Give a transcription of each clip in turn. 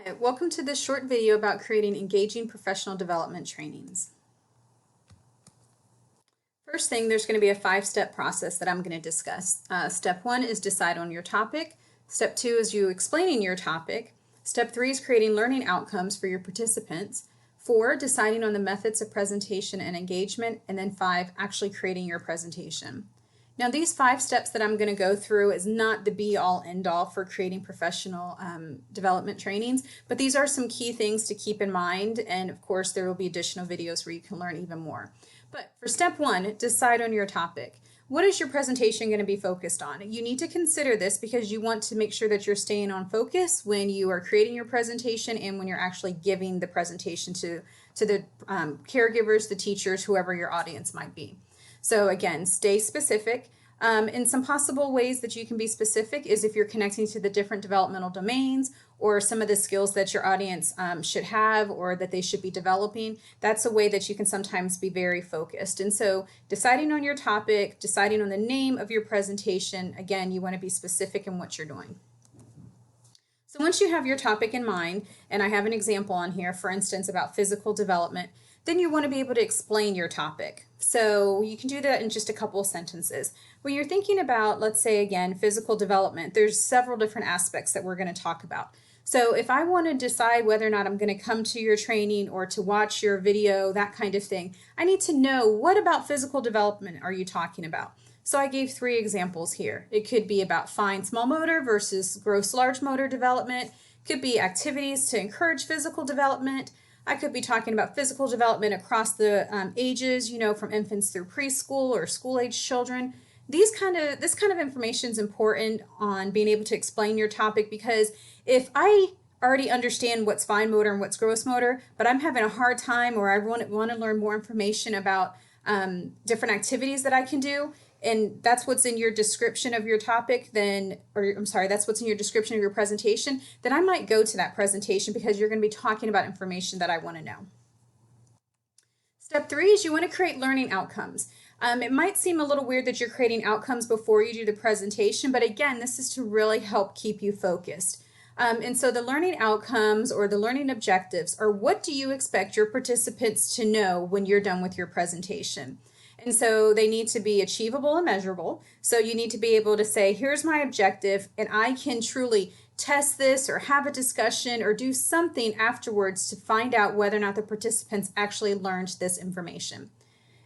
Hi, welcome to this short video about creating engaging professional development trainings. First thing, there's going to be a 5-step process that I'm going to discuss. Step 1 is decide on your topic. Step 2 is you explaining your topic. Step 3 is creating learning outcomes for your participants. 4, deciding on the methods of presentation and engagement. And then 5, actually creating your presentation. Now these 5 steps that I'm going to go through is not the be-all end-all for creating professional development trainings, but these are some key things to keep in mind, and of course there will be additional videos where you can learn even more. But for step 1, decide on your topic. What is your presentation going to be focused on? You need to consider this because you want to make sure that you're staying on focus when you are creating your presentation and when you're actually giving the presentation to the caregivers, the teachers, whoever your audience might be. So again, stay specific. And some possible ways that you can be specific is if you're connecting to the different developmental domains or some of the skills that your audience should have or that they should be developing. That's a way that you can sometimes be very focused. And so deciding on your topic, deciding on the name of your presentation, again, you want to be specific in what you're doing. So once you have your topic in mind, and I have an example on here, for instance, about physical development, then you want to be able to explain your topic. So you can do that in just a couple of sentences. When you're thinking about, let's say again, physical development, there's several different aspects that we're going to talk about. So if I want to decide whether or not I'm going to come to your training or to watch your video, that kind of thing, I need to know what about physical development are you talking about? So I gave 3 examples here. It could be about fine small motor versus gross large motor development. It could be activities to encourage physical development. I could be talking about physical development across the ages, from infants through preschool or school-age children. This kind of information is important on being able to explain your topic, because if I already understand what's fine motor and what's gross motor, but I'm having a hard time or I want to learn more information about different activities that I can do, and that's what's in your description of your topic, that's what's in your description of your presentation, then I might go to that presentation because you're going to be talking about information that I want to know. Step 3 is you want to create learning outcomes. It might seem a little weird that you're creating outcomes before you do the presentation, but again, this is to really help keep you focused. And so the learning outcomes or the learning objectives are, what do you expect your participants to know when you're done with your presentation? And so they need to be achievable and measurable. So you need to be able to say, here's my objective, and I can truly test this or have a discussion or do something afterwards to find out whether or not the participants actually learned this information.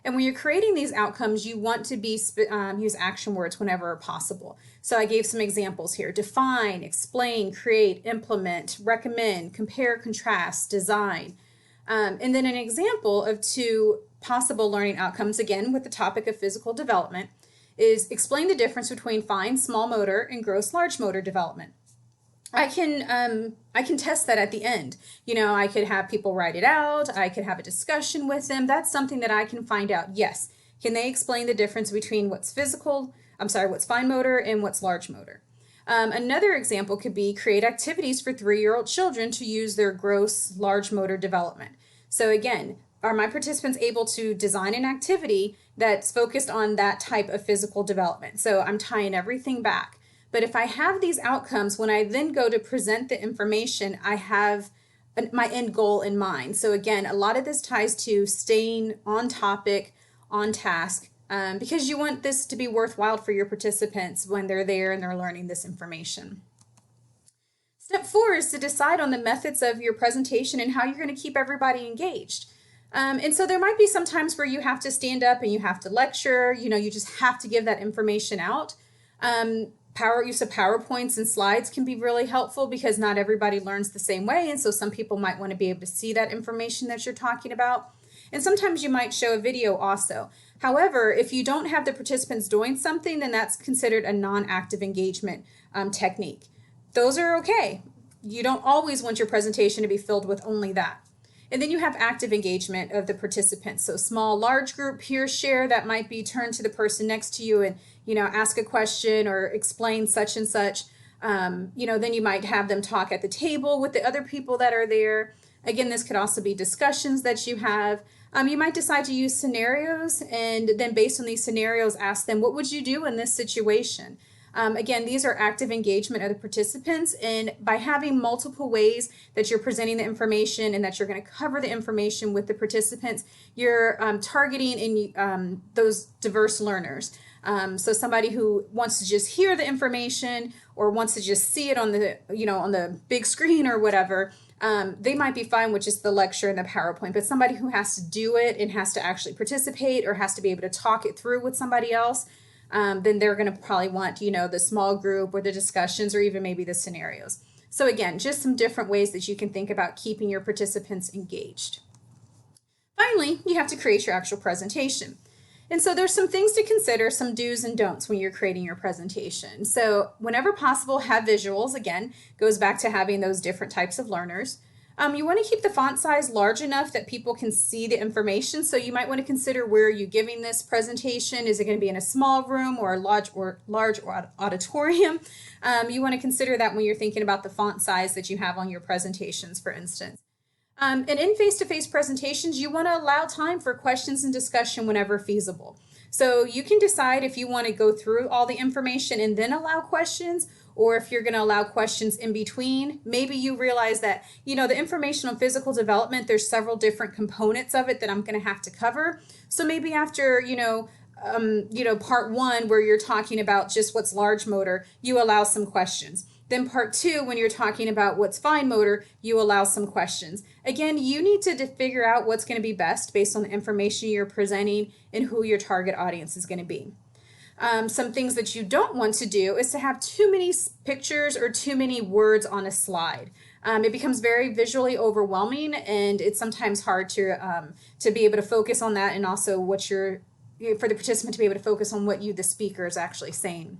And when you're creating these outcomes, you want to use action words whenever possible. So I gave some examples here: define, explain, create, implement, recommend, compare, contrast, design. And then an example of 2 possible learning outcomes, again with the topic of physical development, is explain the difference between fine small motor and gross large motor development. I can test that at the end. I could have people write it out. I could have a discussion with them. That's something that I can find out. Yes, can they explain the difference between what's fine motor and what's large motor? Another example could be create activities for 3-year-old children to use their gross large motor development. So again, are my participants able to design an activity that's focused on that type of physical development? So I'm tying everything back. But if I have these outcomes, when I then go to present the information, I have my end goal in mind. So again, a lot of this ties to staying on topic, on task, because you want this to be worthwhile for your participants when they're there and they're learning this information. Step 4 is to decide on the methods of your presentation and how you're going to keep everybody engaged. And so there might be some times where you have to stand up and you have to lecture, you just have to give that information out. Use of PowerPoints and slides can be really helpful because not everybody learns the same way, and so some people might want to be able to see that information that you're talking about. And sometimes you might show a video also. However, if you don't have the participants doing something, then that's considered a non-active engagement technique. Those are okay. You don't always want your presentation to be filled with only that. And then you have active engagement of the participants. So small, large group peer share, that might be turn to the person next to you and, ask a question or explain such and such. Then you might have them talk at the table with the other people that are there. Again, this could also be discussions that you have. You might decide to use scenarios, and then based on these scenarios, ask them, what would you do in this situation? Again, these are active engagement of the participants, and by having multiple ways that you're presenting the information and that you're going to cover the information with the participants, you're targeting in those diverse learners. So somebody who wants to just hear the information or wants to just see it on the, on the big screen or whatever, they might be fine with just the lecture and the PowerPoint. But somebody who has to do it and has to actually participate or has to be able to talk it through with somebody else, then they're going to probably want, the small group or the discussions or even maybe the scenarios. So again, just some different ways that you can think about keeping your participants engaged. Finally, you have to create your actual presentation. And so there's some things to consider, some do's and don'ts when you're creating your presentation. So whenever possible, have visuals. Again, goes back to having those different types of learners. You want to keep the font size large enough that people can see the information. So you might want to consider, where are you giving this presentation? Is it going to be in a small room or a large auditorium? You want to consider that when you're thinking about the font size that you have on your presentations, for instance. And in face-to-face presentations, you want to allow time for questions and discussion whenever feasible. So you can decide if you want to go through all the information and then allow questions, or if you're going to allow questions in between. Maybe you realize that, the information on physical development, there's several different components of it that I'm going to have to cover. So maybe after, part one, where you're talking about just what's large motor, you allow some questions. Then part two, when you're talking about what's fine motor, you allow some questions. Again, you need to figure out what's going to be best based on the information you're presenting and who your target audience is going to be. Some things that you don't want to do is to have too many pictures or too many words on a slide. It becomes very visually overwhelming, and it's sometimes hard to be able to focus on that, and also for the participant to be able to focus on what you, the speaker, is actually saying.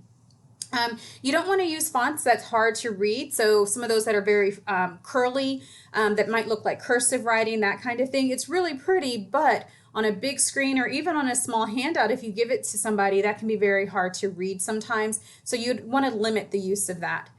You don't want to use fonts that's hard to read, so some of those that are very curly, that might look like cursive writing, that kind of thing. It's really pretty, but on a big screen or even on a small handout, if you give it to somebody, that can be very hard to read sometimes, so you'd want to limit the use of that.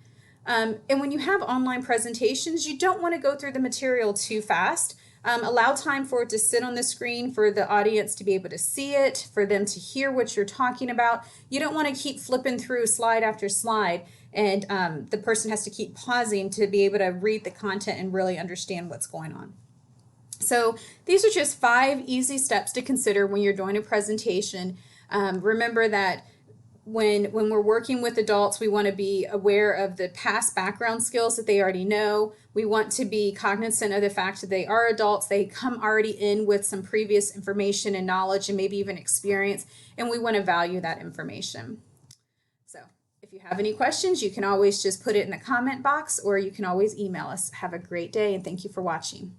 And when you have online presentations, you don't want to go through the material too fast. Allow time for it to sit on the screen, for the audience to be able to see it, for them to hear what you're talking about. You don't want to keep flipping through slide after slide, and the person has to keep pausing to be able to read the content and really understand what's going on. So these are just 5 easy steps to consider when you're doing a presentation. Remember that when we're working with adults, we want to be aware of the past background skills that they already know. We want to be cognizant of the fact that they are adults. They come already in with some previous information and knowledge and maybe even experience, and we want to value that information. So if you have any questions, you can always just put it in the comment box, or you can always email us. Have a great day, and thank you for watching.